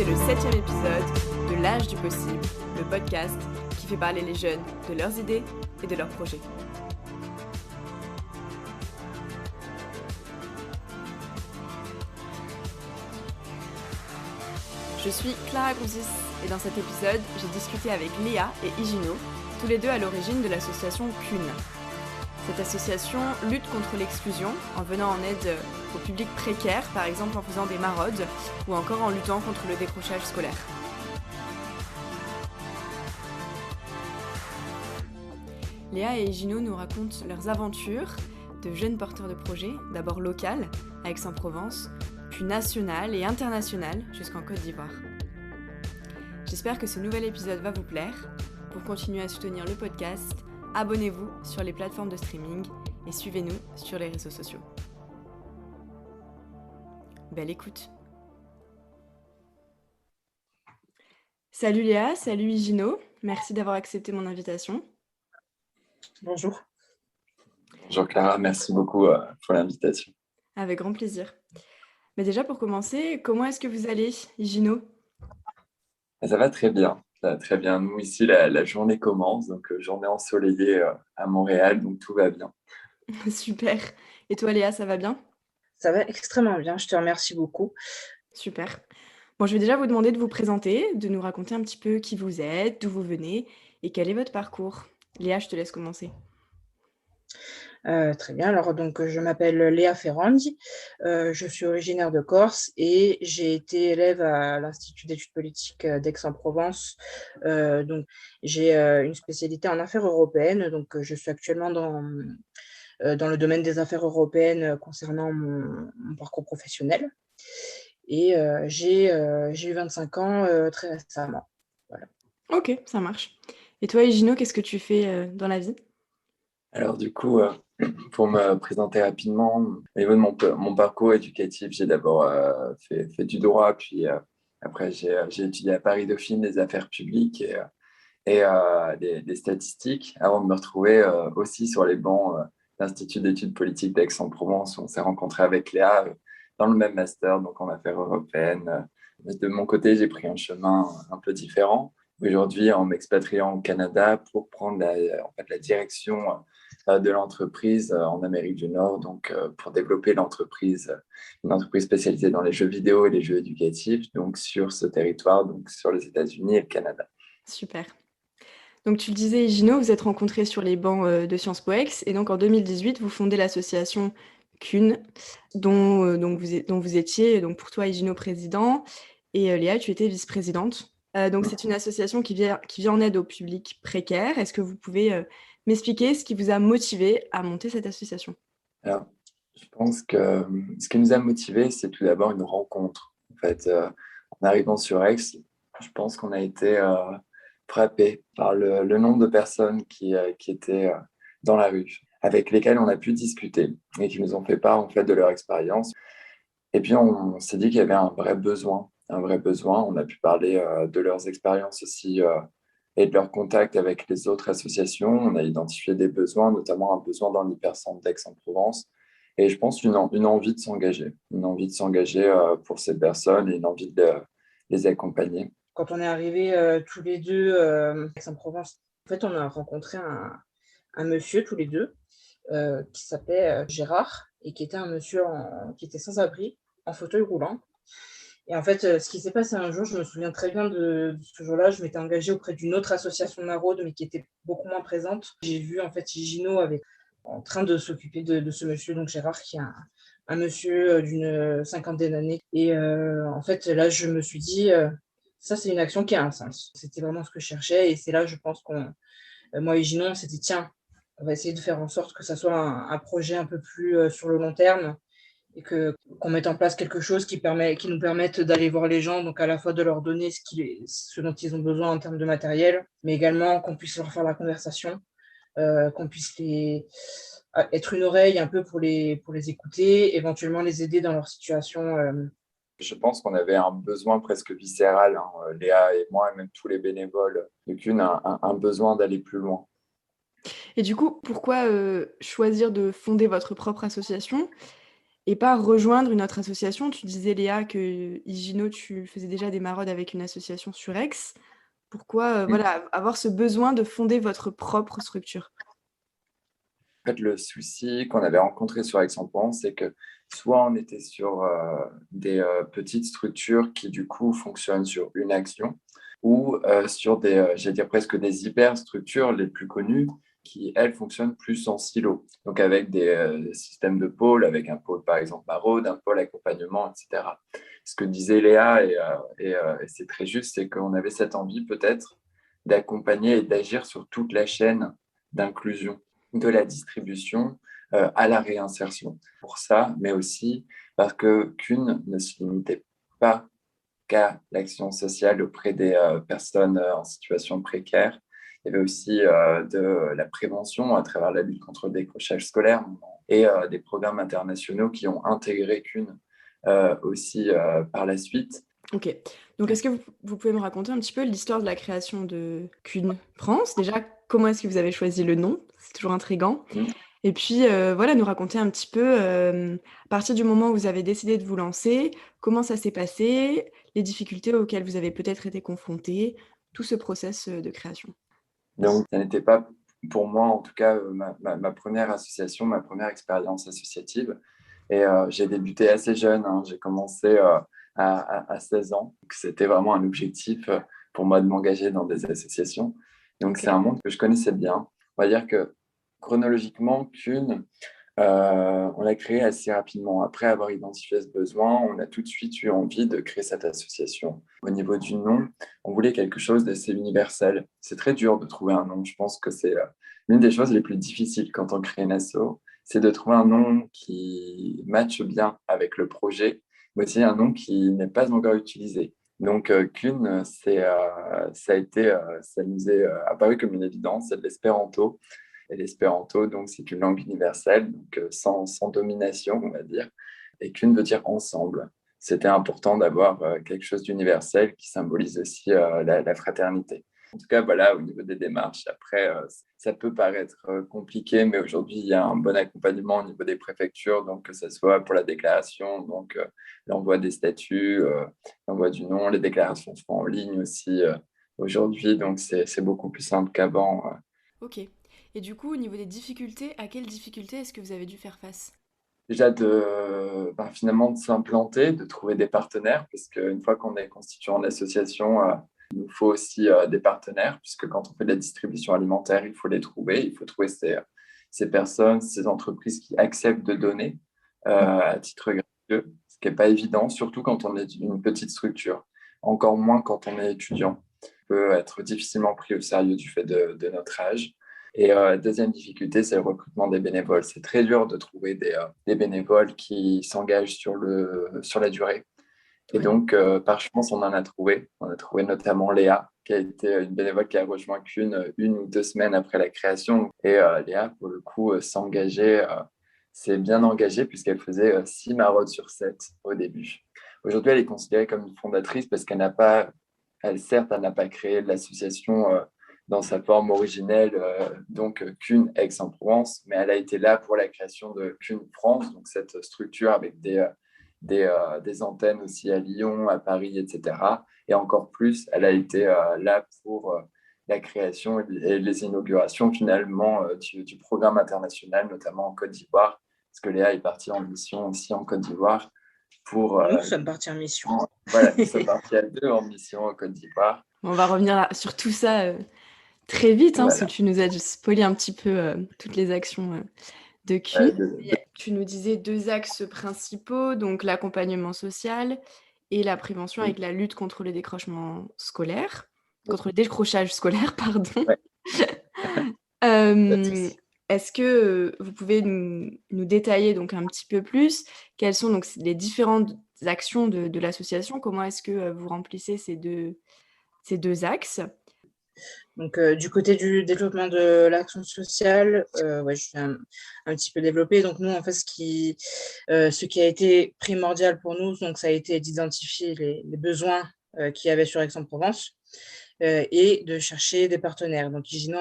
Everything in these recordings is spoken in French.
écoutez le 7e épisode de L'Âge du possible, le podcast qui fait parler les jeunes de leurs idées et de leurs projets. Je suis Clara Grouzis et dans cet épisode, j'ai discuté avec Léa et Higino, tous les deux à l'origine de l'association CUN. Cette association lutte contre l'exclusion en venant en aide au public précaire, par exemple en faisant des maraudes ou encore en luttant contre le décrochage scolaire. Léa et Higino nous racontent leurs aventures de jeunes porteurs de projets, d'abord local à Aix-en-Provence, puis national et international jusqu'en Côte d'Ivoire. J'espère que ce nouvel épisode va vous plaire. Pour continuer à soutenir le podcast, abonnez-vous sur les plateformes de streaming et suivez-nous sur les réseaux sociaux. Belle écoute. Salut Léa, salut Higino, merci d'avoir accepté mon invitation. Bonjour. Bonjour Clara, merci beaucoup pour l'invitation. Avec grand plaisir. Mais déjà pour commencer, comment est-ce que vous allez, Higino ? Ça va très bien, ça va très bien. Nous ici, la journée commence, donc journée ensoleillée à Montréal, donc tout va bien. Super. Et toi Léa, ça va bien ? Ça va extrêmement bien, je te remercie beaucoup. Super. Bon, je vais déjà vous demander de vous présenter, de nous raconter un petit peu qui vous êtes, d'où vous venez et quel est votre parcours. Léa, je te laisse commencer. Très bien, alors donc je m'appelle Léa Ferrandi, je suis originaire de Corse et j'ai été élève à l'Institut d'études politiques d'Aix-en-Provence. Donc j'ai une spécialité en affaires européennes, donc je suis actuellement dans le domaine des affaires européennes concernant mon parcours professionnel. Et j'ai eu 25 ans très récemment. Voilà. Ok, ça marche. Et toi, Higino, qu'est-ce que tu fais dans la vie ? Alors du coup, pour me présenter rapidement, au niveau de mon parcours éducatif, j'ai d'abord fait du droit, puis après j'ai étudié à Paris-Dauphine les affaires publiques et des statistiques, avant de me retrouver aussi sur les bancs d'Institut d'études politiques d'Aix-en-Provence, où on s'est rencontré avec Léa dans le même master, donc en affaires européennes. De mon côté, j'ai pris un chemin un peu différent. Aujourd'hui, en m'expatriant au Canada pour prendre la direction de l'entreprise en Amérique du Nord, donc pour développer une entreprise spécialisée dans les jeux vidéo et les jeux éducatifs, donc sur ce territoire, donc sur les États-Unis et le Canada. Super. Donc tu le disais, Higino, vous êtes rencontrés sur les bancs de Sciences Po Ex et donc en 2018, vous fondez l'association CUN, dont vous étiez, donc pour toi, Higino, président, et Léa, tu étais vice-présidente. Donc c'est une association qui vient en aide au public précaire. Est-ce que vous pouvez m'expliquer ce qui vous a motivé à monter cette association ? Alors, je pense que ce qui nous a motivés, c'est tout d'abord une rencontre. En fait, en arrivant sur Aix, je pense qu'on a été frappés par le nombre de personnes qui étaient dans la rue, avec lesquelles on a pu discuter et qui nous ont fait part en fait, de leur expérience. Et puis, on s'est dit qu'il y avait un vrai besoin. On a pu parler de leurs expériences aussi et de leur contact avec les autres associations. On a identifié des besoins, notamment un besoin dans l'hypercentre d'Aix-en-Provence. Et je pense une envie de s'engager, pour ces personnes et une envie de les accompagner. Quand on est arrivés tous les deux à Aix-en-Provence, en fait, on a rencontré un monsieur tous les deux qui s'appelait Gérard et qui était un monsieur qui était sans abri, en fauteuil roulant. Et en fait, ce qui s'est passé un jour, je me souviens très bien de ce jour-là, je m'étais engagée auprès d'une autre association de maraude, mais qui était beaucoup moins présente. J'ai vu en fait Higino en train de s'occuper de ce monsieur, donc Gérard, qui est un monsieur d'une cinquantaine d'années. Et en fait, là, je me suis dit, ça, c'est une action qui a un sens. C'était vraiment ce que je cherchais. Et c'est là, je pense moi et Higino, on s'est dit, tiens, on va essayer de faire en sorte que ça soit un projet un peu plus sur le long terme et qu'on mette en place quelque chose qui nous permette d'aller voir les gens, donc à la fois de leur donner ce dont ils ont besoin en termes de matériel, mais également qu'on puisse leur faire la conversation, qu'on puisse être une oreille un peu pour les écouter, éventuellement les aider dans leur situation. Je pense qu'on avait un besoin presque viscéral, Léa et moi, et même tous les bénévoles de CUN, un besoin d'aller plus loin. Et du coup, pourquoi choisir de fonder votre propre association ? et pas rejoindre une autre association? Tu disais, Léa, que Higino, tu faisais déjà des maraudes avec une association sur Aix. Pourquoi, voilà, avoir ce besoin de fonder votre propre structure? En fait, le souci qu'on avait rencontré sur Aix-en-Provence, c'est que soit on était sur des petites structures qui, du coup, fonctionnent sur une action, ou sur des, j'allais dire presque des hyper-structures les plus connues, qui, elles, fonctionnent plus en silo. Donc, avec des systèmes de pôles, avec un pôle, par exemple, maraude, un pôle accompagnement, etc. Ce que disait Léa, et c'est très juste, c'est qu'on avait cette envie, peut-être, d'accompagner et d'agir sur toute la chaîne d'inclusion de la distribution à la réinsertion. Pour ça, mais aussi parce que Kuhn ne se limitait pas qu'à l'action sociale auprès des personnes en situation précaire. Il y avait aussi de la prévention à travers la lutte contre le décrochage scolaire et des programmes internationaux qui ont intégré Kuhn aussi par la suite. Ok. Donc, est-ce que vous pouvez me raconter un petit peu l'histoire de la création de Kuhn France? Déjà, comment est-ce que vous avez choisi le nom? C'est toujours intriguant. Et puis, voilà, nous raconter un petit peu, à partir du moment où vous avez décidé de vous lancer, comment ça s'est passé, les difficultés auxquelles vous avez peut-être été confrontés, tout ce process de création. Donc, ça n'était pas pour moi, en tout cas, ma première association, ma première expérience associative. Et j'ai débuté assez jeune, hein. J'ai commencé à 16 ans. C'était vraiment un objectif pour moi de m'engager dans des associations. Donc, Ok. c'est un monde que je connaissais bien. On va dire que chronologiquement, qu'une, on l'a créé assez rapidement. Après avoir identifié ce besoin, on a tout de suite eu envie de créer cette association. Au niveau du nom, on voulait quelque chose d'assez universel. C'est très dur de trouver un nom. Je pense que c'est l'une des choses les plus difficiles quand on crée une asso, c'est de trouver un nom qui matche bien avec le projet, mais aussi un nom qui n'est pas encore utilisé. Donc, Kuhn, ça nous est apparu comme une évidence, c'est de l'espéranto. Et l'espéranto, donc, c'est une langue universelle, donc sans domination, on va dire. Et Kuhn veut dire ensemble. C'était important d'avoir quelque chose d'universel qui symbolise aussi la fraternité. En tout cas, voilà, au niveau des démarches, après, ça peut paraître compliqué, mais aujourd'hui, il y a un bon accompagnement au niveau des préfectures, donc que ce soit pour la déclaration, donc l'envoi des statuts, l'envoi du nom, les déclarations sont en ligne aussi aujourd'hui, donc c'est beaucoup plus simple qu'avant. Ok. Et du coup, au niveau des difficultés, à quelles difficultés est-ce que vous avez dû faire face? Déjà finalement de s'implanter, de trouver des partenaires, parce qu'une fois qu'on est constituant en association, il nous faut aussi des partenaires, puisque quand on fait de la distribution alimentaire, il faut les trouver, il faut trouver ces personnes, ces entreprises qui acceptent de donner à titre gratuit, ce qui n'est pas évident, surtout quand on est une petite structure, encore moins quand on est étudiant. On peut être difficilement pris au sérieux du fait de notre âge. Et deuxième difficulté, c'est le recrutement des bénévoles. C'est très dur de trouver des bénévoles qui s'engagent sur la durée. Et Ouais. donc, par chance, on en a trouvé. On a trouvé notamment Léa, qui a été une bénévole qui a rejoint une ou deux semaines après la création. Et Léa, pour le coup, s'est bien engagée puisqu'elle faisait 6 maraudes sur 7 au début. Aujourd'hui, elle est considérée comme une fondatrice parce qu'elle n'a pas, certes, elle n'a pas créé l'association dans sa forme originelle, donc Kuhn Aix-en-Provence, mais elle a été là pour la création de Kuhn France, donc cette structure avec des antennes aussi à Lyon, à Paris, etc. Et encore plus, elle a été là pour la création et les inaugurations finalement du programme international, notamment en Côte d'Ivoire, parce que Léa est partie en mission aussi en Côte d'Ivoire pour... Nous sommes partis en mission. Voilà, nous sommes partis à 2 en mission en Côte d'Ivoire. On va revenir sur tout ça très vite, hein, parce que Voilà. tu nous as spoilé un petit peu toutes les actions de Kuhn. Tu nous disais deux axes principaux, donc l'accompagnement social et la prévention avec la lutte contre le décrochement scolaire, contre le décrochage scolaire, pardon. Ouais. Euh, Est-ce que vous pouvez nous détailler donc un petit peu plus quelles sont donc les différentes actions de l'association? Comment est-ce que vous remplissez ces deux axes? Donc, du côté du développement de l'action sociale, ouais, je vais un petit peu développer. Donc, nous, en fait, ce qui a été primordial pour nous, donc, ça a été d'identifier les besoins qu'il y avait sur Aix-en-Provence et de chercher des partenaires. Donc, Igino,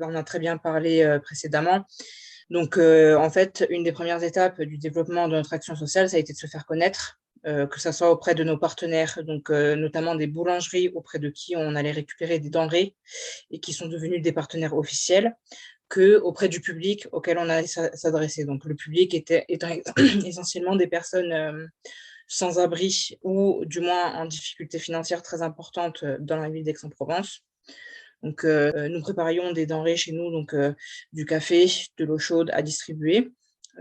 on a très bien parlé précédemment. Donc, en fait, une des premières étapes du développement de notre action sociale, ça a été de se faire connaître, que ça soit auprès de nos partenaires, donc notamment des boulangeries auprès de qui on allait récupérer des denrées et qui sont devenus des partenaires officiels, qu'auprès du public auquel on allait s'adresser. Donc, le public étant essentiellement des personnes sans abri ou du moins en difficulté financière très importante dans la ville d'Aix-en-Provence. Donc, nous préparions des denrées chez nous, donc du café, de l'eau chaude à distribuer.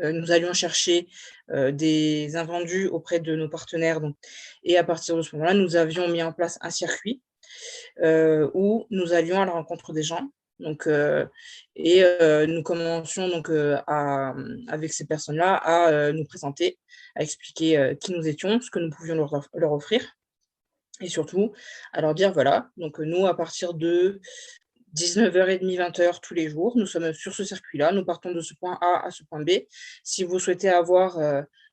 Nous allions chercher des invendus auprès de nos partenaires. Donc, et à partir de ce moment-là, nous avions mis en place un circuit où nous allions à la rencontre des gens. Donc, nous commencions donc avec ces personnes-là à nous présenter, à expliquer qui nous étions, ce que nous pouvions leur offrir. Et surtout, à leur dire, voilà, donc nous, à partir de 19h30, 20h tous les jours, nous sommes sur ce circuit-là, nous partons de ce point A à ce point B. Si vous souhaitez avoir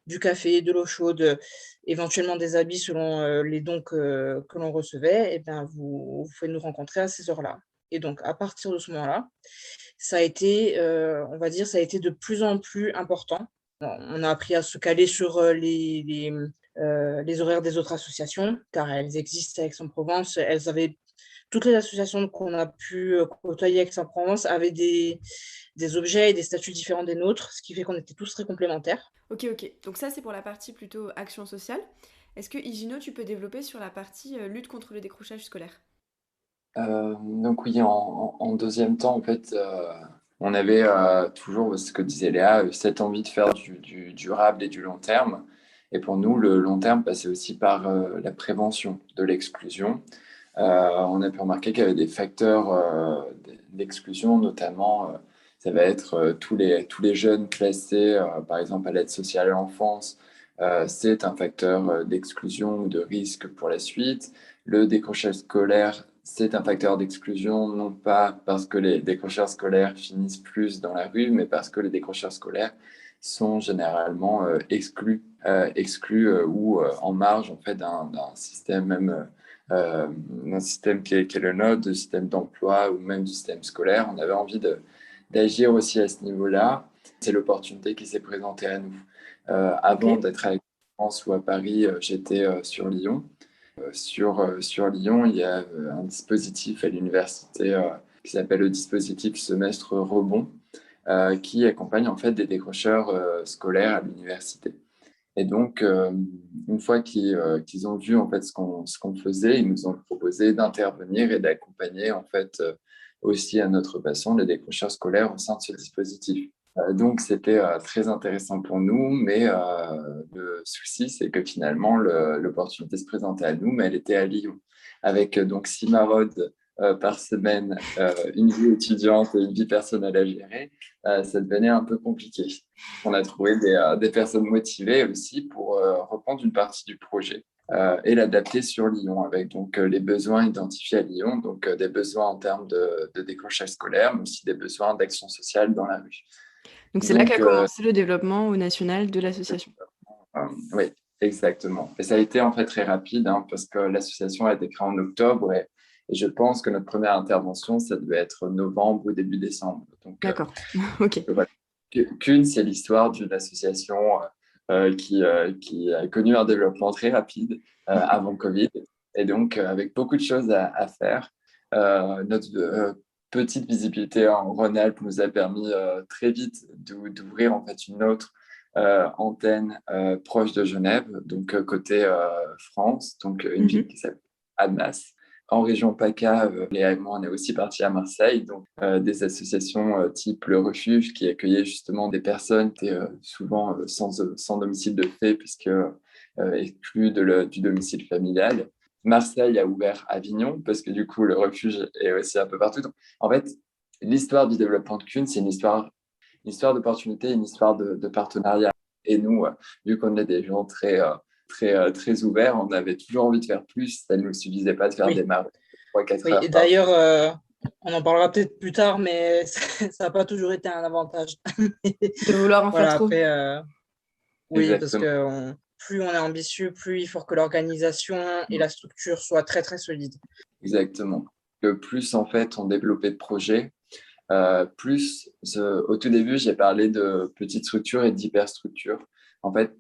du café, de l'eau chaude, éventuellement des habits selon les dons que l'on recevait, eh bien, vous pouvez nous rencontrer à ces heures-là. Et donc, à partir de ce moment-là, ça a été, on va dire, ça a été de plus en plus important. On a appris à se caler sur les horaires des autres associations, car elles existent à Aix-en-Provence. Toutes les associations qu'on a pu côtoyer à Aix-en-Provence avaient des objets et des statuts différents des nôtres, ce qui fait qu'on était tous très complémentaires. Ok, ok. Donc ça, c'est pour la partie plutôt action sociale. Est-ce que, Higino, tu peux développer sur la partie lutte contre le décrochage scolaire? Donc oui, en deuxième temps, en fait, on avait toujours, ce que disait Léa, cette envie de faire du durable et du long terme. Et pour nous, le long terme passait aussi par la prévention de l'exclusion. On a pu remarquer qu'il y avait des facteurs d'exclusion, notamment, ça va être tous les jeunes placés, par exemple, à l'aide sociale à l'enfance. C'est un facteur d'exclusion ou de risque pour la suite. Le décrochage scolaire, c'est un facteur d'exclusion, non pas parce que les décrocheurs scolaires finissent plus dans la rue, mais parce que les décrocheurs scolaires sont généralement exclus ou en marge en fait d'un système même d'un système qui est le nôtre, du système d'emploi ou même du système scolaire. On avait envie d'agir aussi à ce niveau-là. C'est l'opportunité qui s'est présentée à nous. Avant d'être à Aix-en-Provence ou à Paris, j'étais sur Lyon. Sur Lyon, il y a un dispositif à l'université qui s'appelle le dispositif semestre rebond, qui accompagne en fait des décrocheurs scolaires à l'université. Et donc, une fois qu'ils ont vu en fait ce qu'on faisait, ils nous ont proposé d'intervenir et d'accompagner en fait aussi à notre façon les décrocheurs scolaires au sein de ce dispositif. Donc, c'était très intéressant pour nous, mais le souci, c'est que finalement, l'opportunité se présentait à nous, mais elle était à Lyon, avec donc 6 maraudes par semaine, une vie étudiante et une vie personnelle à gérer, ça devenait un peu compliqué. On a trouvé des personnes motivées aussi pour reprendre une partie du projet et l'adapter sur Lyon, avec donc les besoins identifiés à Lyon, donc des besoins en termes de décrochage scolaire, mais aussi des besoins d'action sociale dans la rue. Donc c'est là qu'a commencé le développement au national de l'association. Oui, exactement. Et ça a été en fait très rapide parce que l'association a été créée en octobre et je pense que notre première intervention, ça devait être novembre ou début décembre. Donc, d'accord, ok. Voilà. Kuhn, c'est l'histoire d'une association qui a connu un développement très rapide avant Covid et donc avec beaucoup de choses à faire. Notre petite visibilité en Rhône-Alpes nous a permis très vite d'ouvrir en fait une autre antenne proche de Genève, donc côté France, donc une ville qui s'appelle Annemasse. En région PACA, Léa et moi, on est aussi partis à Marseille, donc des associations type Le Refuge qui accueillaient justement des personnes qui étaient souvent sans domicile de fait, puisque exclues du domicile familial. Marseille a ouvert Avignon, parce que du coup, Le Refuge est aussi un peu partout. Donc, en fait, l'histoire du développement de Kuhn, c'est une histoire d'opportunité, une histoire de partenariat. Et nous, vu qu'on est des gens très ouverts, on avait toujours envie de faire plus. Ça ne nous suffisait pas de faire des marques 3-4 heures. Et d'ailleurs, on en parlera peut-être plus tard, mais ça n'a pas toujours été un avantage. De vouloir en faire trop. Après, oui, Exactement. parce que plus on est ambitieux, plus il faut que l'organisation et la structure soient très, très solides. Exactement. Le plus, en fait, on développait de projets, Au tout début, j'ai parlé de petites structures et d'hyperstructures. En fait,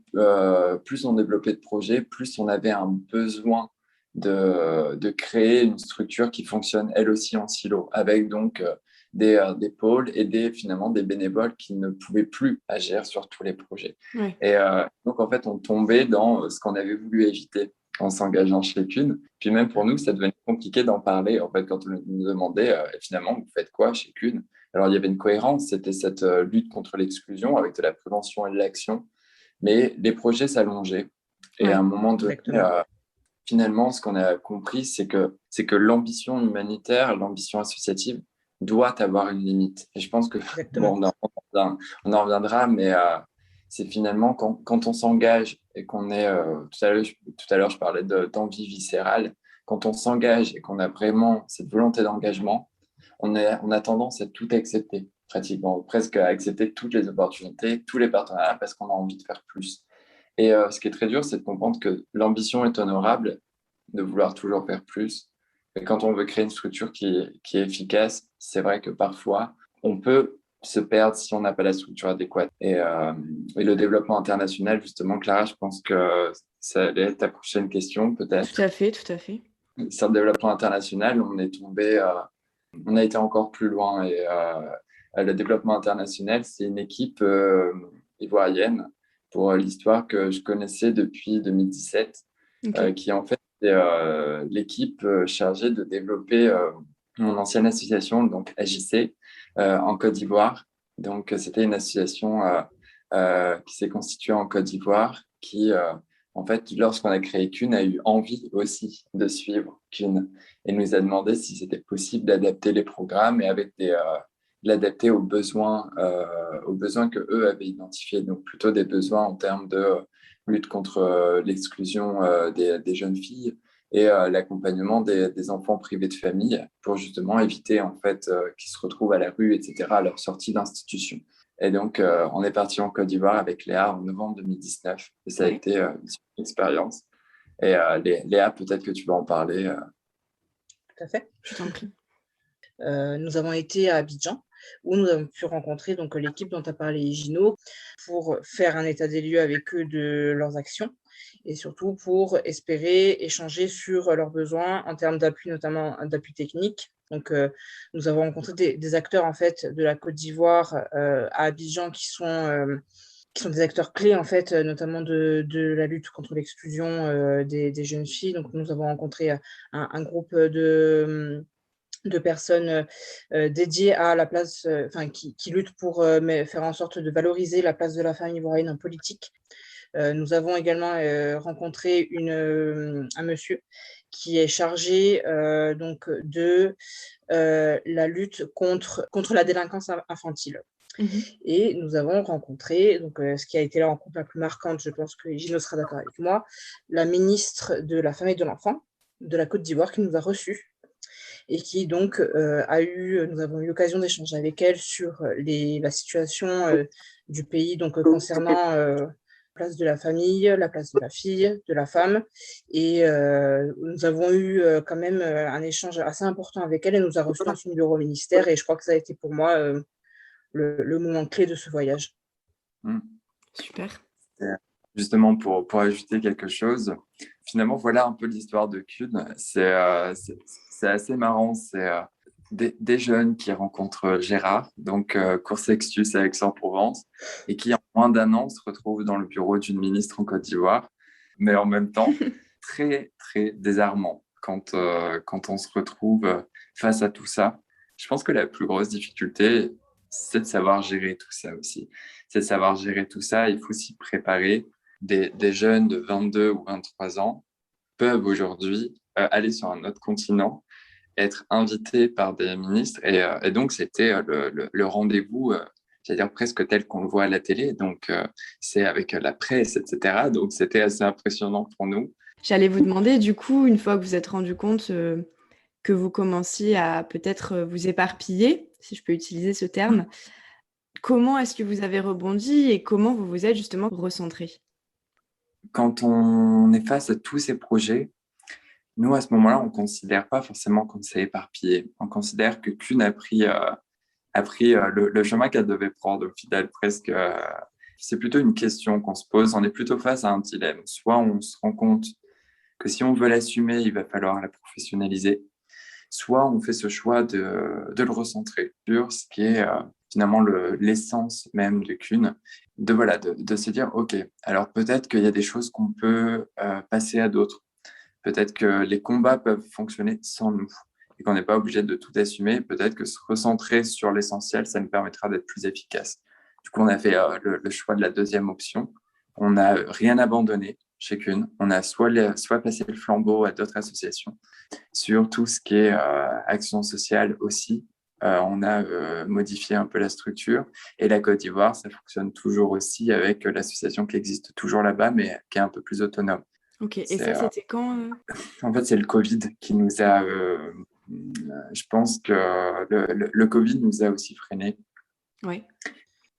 plus on développait de projets, plus on avait un besoin de créer une structure qui fonctionne elle aussi en silo, avec donc des pôles et finalement des bénévoles qui ne pouvaient plus agir sur tous les projets. Ouais. Et donc, en fait, on tombait dans ce qu'on avait voulu éviter en s'engageant chez Kuhn. Puis même pour nous, ça devenait compliqué d'en parler. En fait, quand on nous demandait finalement, vous faites quoi chez Kuhn? Alors, il y avait une cohérence, c'était cette lutte contre l'exclusion avec de la prévention et de l'action. Mais les projets s'allongeaient. Et à un moment donné, finalement, ce qu'on a compris, c'est que l'ambition humanitaire, l'ambition associative doit avoir une limite. Et je pense que, bon, on en reviendra, mais c'est finalement quand on s'engage et qu'on est, tout à l'heure, je parlais d'envie viscérale, quand on s'engage et qu'on a vraiment cette volonté d'engagement, on a tendance à tout accepter, pratiquement, presque à accepter toutes les opportunités, tous les partenariats, parce qu'on a envie de faire plus. Et ce qui est très dur, c'est de comprendre que l'ambition est honorable, de vouloir toujours faire plus. Et quand on veut créer une structure qui est efficace, c'est vrai que parfois, on peut se perdre si on n'a pas la structure adéquate. Et le développement international, justement, Clara, je pense que ça allait être ta prochaine question, peut-être. Tout à fait, tout à fait. Sur le développement international, on a été encore plus loin. Et le développement international, c'est une équipe ivoirienne, pour l'histoire, que je connaissais depuis 2017, Okay. qui en fait est l'équipe chargée de développer mon ancienne association, donc AJC, en Côte d'Ivoire. Donc, c'était une association qui s'est constituée en Côte d'Ivoire, qui, en fait, lorsqu'on a créé Kuhn, a eu envie aussi de suivre Kuhn et nous a demandé si c'était possible d'adapter les programmes et avec l'adapter aux besoins que eux avaient identifiés, donc plutôt des besoins en termes de lutte contre l'exclusion des jeunes filles et l'accompagnement des enfants privés de famille pour justement éviter en fait qu'ils se retrouvent à la rue, etc., à leur sortie d'institution. Et donc, on est parti en Côte d'Ivoire avec Léa en novembre 2019 et ça a été une expérience. Et Léa, peut-être que tu vas en parler. Tout à fait. Je t'en prie. Nous avons été à Abidjan, où nous avons pu rencontrer donc l'équipe dont a parlé Gino pour faire un état des lieux avec eux de leurs actions et surtout pour espérer échanger sur leurs besoins en termes d'appui, notamment d'appui technique. Donc, nous avons rencontré des acteurs en fait de la Côte d'Ivoire à Abidjan qui sont des acteurs clés en fait, notamment de la lutte contre l'exclusion des jeunes filles. Donc, nous avons rencontré un groupe de personnes dédiées à la place, qui luttent pour faire en sorte de valoriser la place de la femme ivoirienne en politique. Nous avons également rencontré un monsieur qui est chargé donc de la lutte contre la délinquance infantile. Et nous avons rencontré, donc, ce qui a été la rencontre la plus marquante, je pense que Gino sera d'accord avec moi, la ministre de la Femme et de l'Enfant de la Côte d'Ivoire qui nous a reçus et qui donc nous avons eu l'occasion d'échanger avec elle sur la situation du pays, donc concernant la place de la famille, la place de la fille, de la femme. Et nous avons eu quand même un échange assez important avec elle. Elle nous a reçus dans son bureau au ministère et je crois que ça a été pour moi le moment clé de ce voyage. Super. Justement, pour ajouter quelque chose, finalement, voilà un peu l'histoire de Kuhn. C'est assez marrant. C'est des jeunes qui rencontrent Gérard, donc Coursextus à Aix-en-Provence, et qui, en moins d'un an, se retrouvent dans le bureau d'une ministre en Côte d'Ivoire, mais en même temps, très, très désarmant quand on se retrouve face à tout ça. Je pense que la plus grosse difficulté, c'est de savoir gérer tout ça aussi. C'est de savoir gérer tout ça. Il faut s'y préparer. Des jeunes de 22 ou 23 ans peuvent aujourd'hui aller sur un autre continent, être invités par des ministres. Et donc, c'était le rendez-vous, j'allais dire presque tel qu'on le voit à la télé. Donc, c'est avec la presse, etc. Donc, c'était assez impressionnant pour nous. J'allais vous demander, du coup, une fois que vous êtes rendu compte que vous commenciez à peut-être vous éparpiller, si je peux utiliser ce terme, comment est-ce que vous avez rebondi et comment vous vous êtes justement recentré? Quand on est face à tous ces projets, nous, à ce moment-là, on ne considère pas forcément qu'on s'est éparpillé. On considère que Kuhn a a pris le chemin qu'elle devait prendre au final presque. C'est plutôt une question qu'on se pose. On est plutôt face à un dilemme. Soit on se rend compte que si on veut l'assumer, il va falloir la professionnaliser. Soit on fait ce choix de le recentrer sur ce qui est finalement l'essence même de Kuhn, de se dire, OK, alors peut-être qu'il y a des choses qu'on peut passer à d'autres. Peut-être que les combats peuvent fonctionner sans nous et qu'on n'est pas obligé de tout assumer. Peut-être que se recentrer sur l'essentiel, ça nous permettra d'être plus efficace. Du coup, on a fait le choix de la deuxième option. On n'a rien abandonné chez Kuhn. On a soit passé le flambeau à d'autres associations. Sur tout ce qui est action sociale aussi, on a modifié un peu la structure. Et la Côte d'Ivoire, ça fonctionne toujours aussi avec l'association qui existe toujours là-bas, mais qui est un peu plus autonome. Ok, et ça, c'était quand En fait, c'est le Covid qui nous a... je pense que le Covid nous a aussi freinés. Ouais.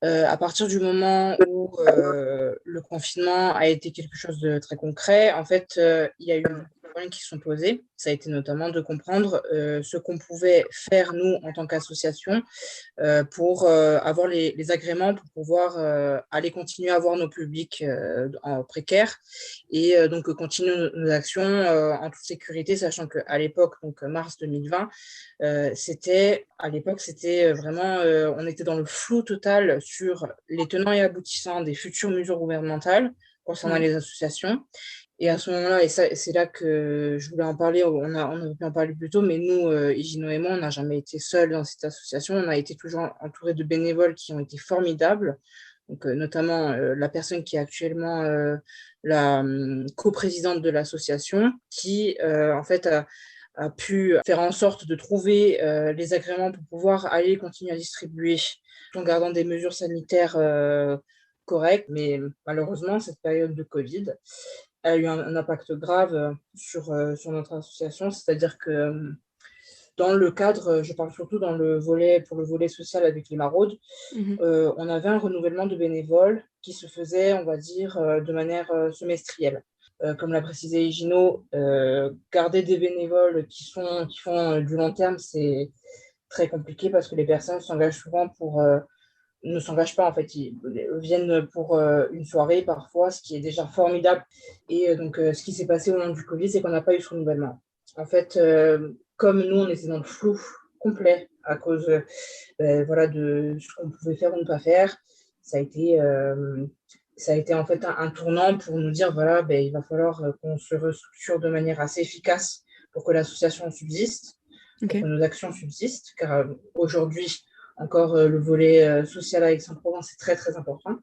À partir du moment où le confinement a été quelque chose de très concret, en fait, il y a eu des problèmes qui se sont posés. Ça a été notamment de comprendre ce qu'on pouvait faire, nous, en tant qu'association, pour avoir les agréments pour pouvoir aller continuer à voir nos publics en précaire et donc continuer nos actions en toute sécurité, sachant qu'à l'époque, donc mars 2020, c'était vraiment, on était dans le flou total sur les tenants et aboutissants des futures mesures gouvernementales concernant les associations. Et à ce moment-là, et c'est là que je voulais en parler, on aurait pu en parler plus tôt, mais nous, Higino et moi, on n'a jamais été seuls dans cette association. On a été toujours entourés de bénévoles qui ont été formidables. Donc, notamment la personne qui est actuellement la coprésidente de l'association, qui en fait a pu faire en sorte de trouver les agréments pour pouvoir aller continuer à distribuer tout en gardant des mesures sanitaires correctes. Mais malheureusement, cette période de Covid a eu un impact grave sur notre association, c'est-à-dire que dans le cadre, je parle surtout pour le volet social avec les maraudes, on avait un renouvellement de bénévoles qui se faisait, on va dire, de manière semestrielle. Comme l'a précisé Higino, garder des bénévoles qui font du long terme, c'est très compliqué parce que les personnes s'engagent souvent ne s'engagent pas en fait, ils viennent pour une soirée parfois, ce qui est déjà formidable. Et donc, ce qui s'est passé au moment du Covid, c'est qu'on n'a pas eu ce renouvellement. En fait, comme nous, on était dans le flou complet à cause voilà, de ce qu'on pouvait faire ou ne pas faire, ça a été en fait un tournant pour nous dire, voilà, il va falloir qu'on se restructure de manière assez efficace pour que l'association subsiste, pour que nos actions subsistent, car aujourd'hui, encore le volet social à Aix-en-Provence est très, très important.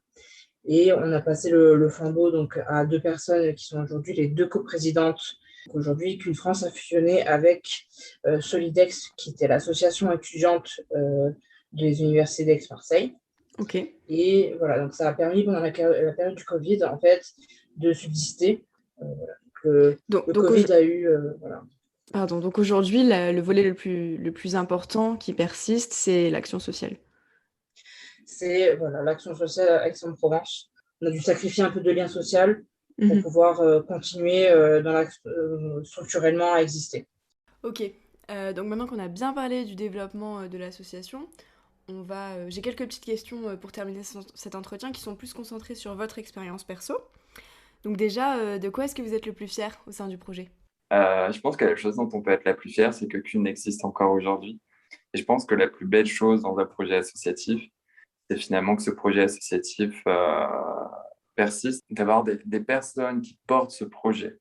Et on a passé le flambeau donc, à deux personnes qui sont aujourd'hui les deux coprésidentes. Aujourd'hui, Kuhn France a fusionné avec Solidex, qui était l'association étudiante des universités d'Aix-Marseille. Ok. Et voilà, donc ça a permis pendant la période du Covid, en fait, de subsister. Le Covid a eu... voilà. Pardon, donc aujourd'hui, le volet le plus important qui persiste, c'est l'action sociale. C'est voilà, l'action sociale à Aix-en-Provence. On a dû sacrifier un peu de lien social pour pouvoir continuer structurellement à exister. Ok, donc maintenant qu'on a bien parlé du développement de l'association, j'ai quelques petites questions pour terminer cet entretien qui sont plus concentrées sur votre expérience perso. Donc déjà, de quoi est-ce que vous êtes le plus fier au sein du projet ? Je pense que la chose dont on peut être la plus fier, c'est que Kuhn existe encore aujourd'hui. Et je pense que la plus belle chose dans un projet associatif, c'est finalement que ce projet associatif persiste, d'avoir des personnes qui portent ce projet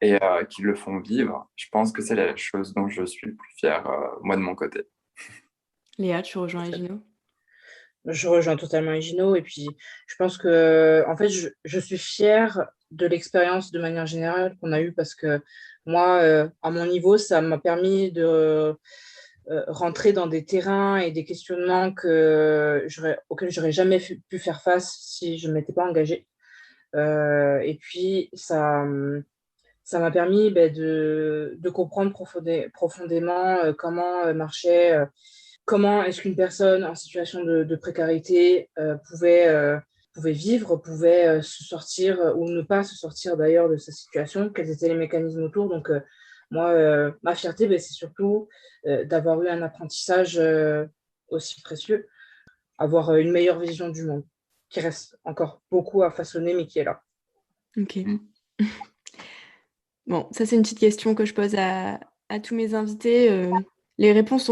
et qui le font vivre. Je pense que c'est la chose dont je suis le plus fier, moi, de mon côté. Léa, tu rejoins Higino ? Je rejoins totalement Higino et puis je pense que en fait je suis fière de l'expérience de manière générale qu'on a eue parce que moi à mon niveau ça m'a permis de rentrer dans des terrains et des questionnements auxquels j'aurais jamais pu faire face si je ne m'étais pas engagée. Et puis ça m'a permis de comprendre profondément comment marchait comment est-ce qu'une personne en situation de précarité pouvait vivre, pouvait se sortir ou ne pas se sortir d'ailleurs de sa situation, quels étaient les mécanismes autour. Donc, moi, ma fierté, c'est surtout d'avoir eu un apprentissage aussi précieux, avoir une meilleure vision du monde, qui reste encore beaucoup à façonner, mais qui est là. OK. Bon, ça, c'est une petite question que je pose à tous mes invités. Les réponses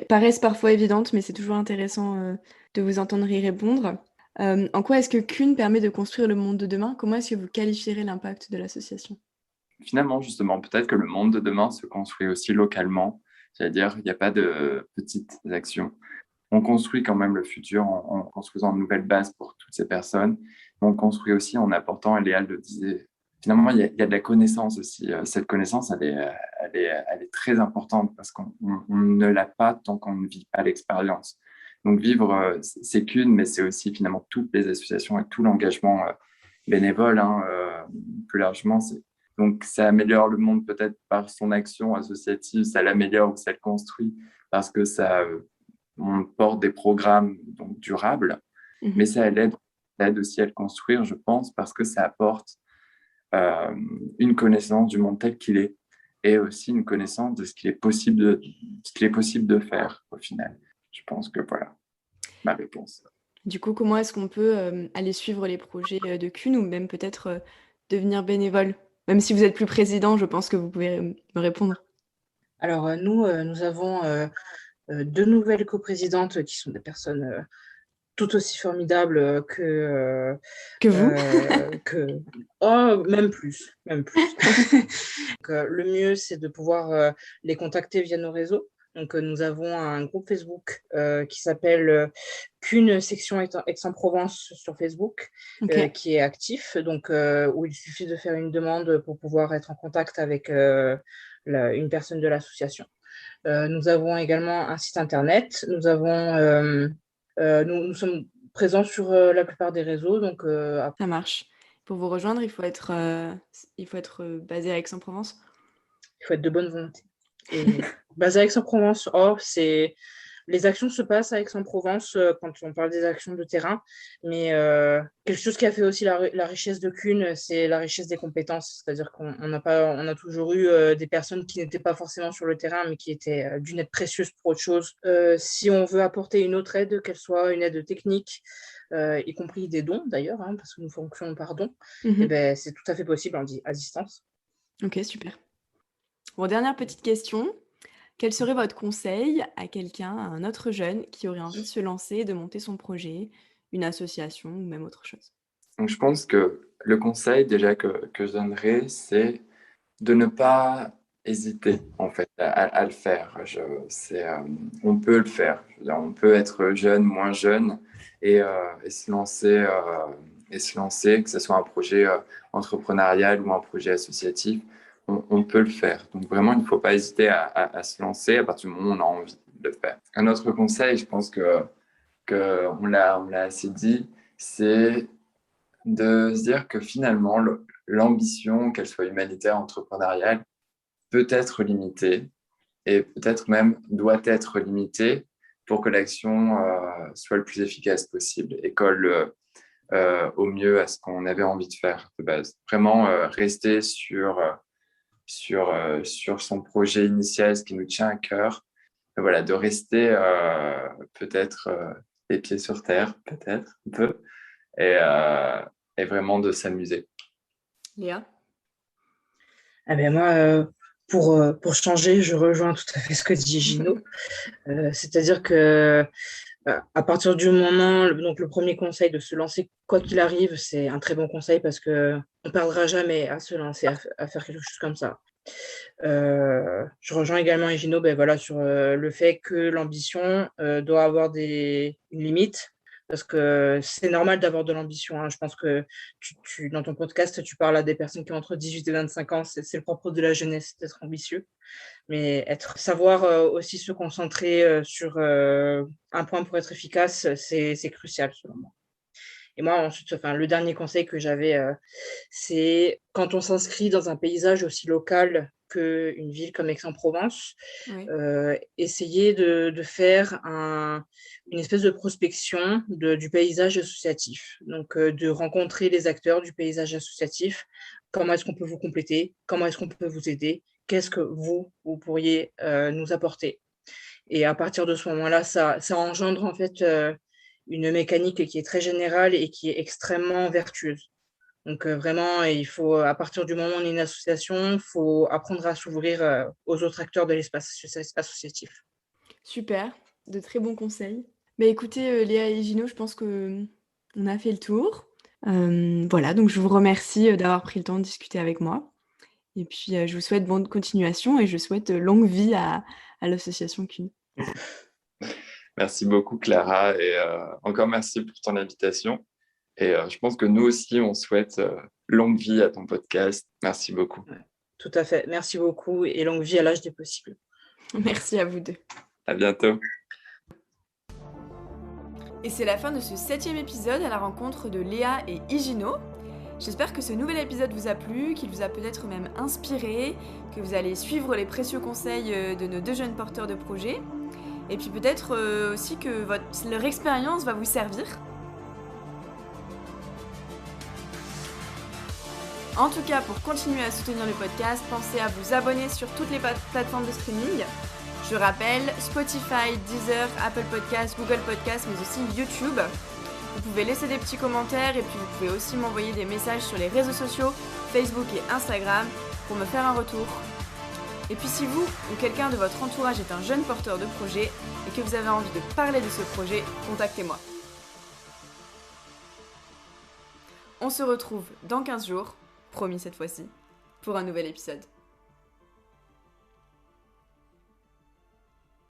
paraissent parfois évidentes, mais c'est toujours intéressant de vous entendre y répondre. En quoi est-ce que Kuhn permet de construire le monde de demain? Comment est-ce que vous qualifierez l'impact de l'association? Finalement, justement, peut-être que le monde de demain se construit aussi localement. C'est-à-dire, il n'y a pas de petites actions. On construit quand même le futur en construisant de nouvelles bases pour toutes ces personnes. Mais on construit aussi en apportant, et Léa le disait, finalement, il y a de la connaissance aussi. Cette connaissance, elle est très importante parce qu'on ne l'a pas tant qu'on ne vit pas l'expérience. Donc, vivre, c'est qu'une, mais c'est aussi finalement toutes les associations et tout l'engagement bénévole, plus largement. Donc, ça améliore le monde peut-être par son action associative, ça l'améliore ou ça le construit parce que on porte des programmes donc, durables, mais ça aide aussi à le construire, je pense, parce que ça apporte une connaissance du monde tel qu'il est et aussi une connaissance de ce qu'il est possible de faire au final. Je pense que voilà ma réponse. Du coup, comment est-ce qu'on peut aller suivre les projets de Kuhn ou même peut-être devenir bénévole? Même si vous êtes plus président, je pense que vous pouvez me répondre. Alors, nous avons 2 nouvelles coprésidentes qui sont des personnes tout aussi formidables Que vous? Oh, même plus, même plus. Donc, le mieux, c'est de pouvoir les contacter via nos réseaux. Donc, nous avons un groupe Facebook qui s'appelle Qu'une section Aix-en-Provence sur Facebook, Ok. qui est actif, donc où il suffit de faire une demande pour pouvoir être en contact avec une personne de l'association. Nous avons également un site internet. Nous sommes présents sur la plupart des réseaux. Donc, Ça marche. Pour vous rejoindre, il faut être basé à Aix-en-Provence. il faut être de bonne volonté. Et basé à Aix-en-Provence, les actions se passent à Aix-en-Provence quand on parle des actions de terrain, mais quelque chose qui a fait aussi la richesse de Kuhn, c'est la richesse des compétences. C'est-à-dire qu'on a toujours eu des personnes qui n'étaient pas forcément sur le terrain, mais qui étaient d'une aide précieuse pour autre chose. Si on veut apporter une autre aide, qu'elle soit une aide technique, y compris des dons d'ailleurs, parce que nous fonctionnons par dons, et ben, c'est tout à fait possible à distance. Ok, super. Bon, dernière petite question. Quel serait votre conseil à quelqu'un, à un autre jeune qui aurait envie de se lancer et de monter son projet, une association ou même autre chose? Donc, je pense que le conseil déjà que je donnerais, c'est de ne pas hésiter en fait à le faire. On peut le faire. Je veux dire, on peut être jeune, moins jeune et se lancer, que ce soit un projet entrepreneurial ou un projet associatif. On peut le faire. Donc vraiment, il ne faut pas hésiter à se lancer à partir du moment où on a envie de le faire. Un autre conseil, je pense on l'a assez dit, c'est de se dire que finalement, l'ambition, qu'elle soit humanitaire, entrepreneuriale, peut être limitée et peut-être même doit être limitée pour que l'action soit le plus efficace possible et colle au mieux à ce qu'on avait envie de faire de base. Vraiment rester sur son projet initial, ce qui nous tient à cœur. Et voilà, de rester peut-être les pieds sur terre, peut-être un peu, et, euh, et vraiment de s'amuser. Léa? Ah ben moi, pour changer, je rejoins tout à fait ce que dit Gino. C'est-à-dire que à partir du moment, donc le premier conseil de se lancer quoi qu'il arrive, c'est un très bon conseil parce que on perdra jamais à se lancer, à faire quelque chose comme ça. Je rejoins également Gino voilà, sur le fait que l'ambition doit avoir une limite. Parce que c'est normal d'avoir de l'ambition. Je pense que dans ton podcast, tu parles à des personnes qui ont entre 18 et 25 ans. C'est le propre de la jeunesse d'être ambitieux. Mais savoir aussi se concentrer sur un point pour être efficace, c'est crucial selon moi. Et moi, ensuite, le dernier conseil que j'avais, c'est quand on s'inscrit dans un paysage aussi local qu'une ville comme Aix-en-Provence, Oui. essayer de faire une espèce de prospection du paysage associatif. Donc, de rencontrer les acteurs du paysage associatif. Comment est-ce qu'on peut vous compléter? Comment est-ce qu'on peut vous aider? Qu'est-ce que vous pourriez nous apporter? Et à partir de ce moment-là, ça engendre en fait une mécanique qui est très générale et qui est extrêmement vertueuse. Donc vraiment, il faut, à partir du moment où on est une association, il faut apprendre à s'ouvrir aux autres acteurs de l'espace associatif. Super, de très bons conseils. Bah, écoutez, Léa et Gino, je pense qu'on a fait le tour. Voilà, donc je vous remercie, d'avoir pris le temps de discuter avec moi et puis, je vous souhaite bonne continuation et je souhaite, longue vie à l'association CUN. Merci beaucoup, Clara, et encore merci pour ton invitation. Et je pense que nous aussi, on souhaite longue vie à ton podcast. Merci beaucoup. Ouais, tout à fait. Merci beaucoup et longue vie à l'âge des possibles. Merci à vous 2. À bientôt. Et c'est la fin de ce 7e épisode à la rencontre de Léa et Higino. J'espère que ce nouvel épisode vous a plu, qu'il vous a peut-être même inspiré, que vous allez suivre les précieux conseils de nos 2 jeunes porteurs de projets. Et puis peut-être aussi que leur expérience va vous servir. En tout cas, pour continuer à soutenir le podcast, pensez à vous abonner sur toutes les plateformes de streaming. Je rappelle, Spotify, Deezer, Apple Podcasts, Google Podcasts, mais aussi YouTube. Vous pouvez laisser des petits commentaires et puis vous pouvez aussi m'envoyer des messages sur les réseaux sociaux, Facebook et Instagram, pour me faire un retour. Et puis si vous ou quelqu'un de votre entourage est un jeune porteur de projet et que vous avez envie de parler de ce projet, contactez-moi. On se retrouve dans 15 jours, promis cette fois-ci, pour un nouvel épisode.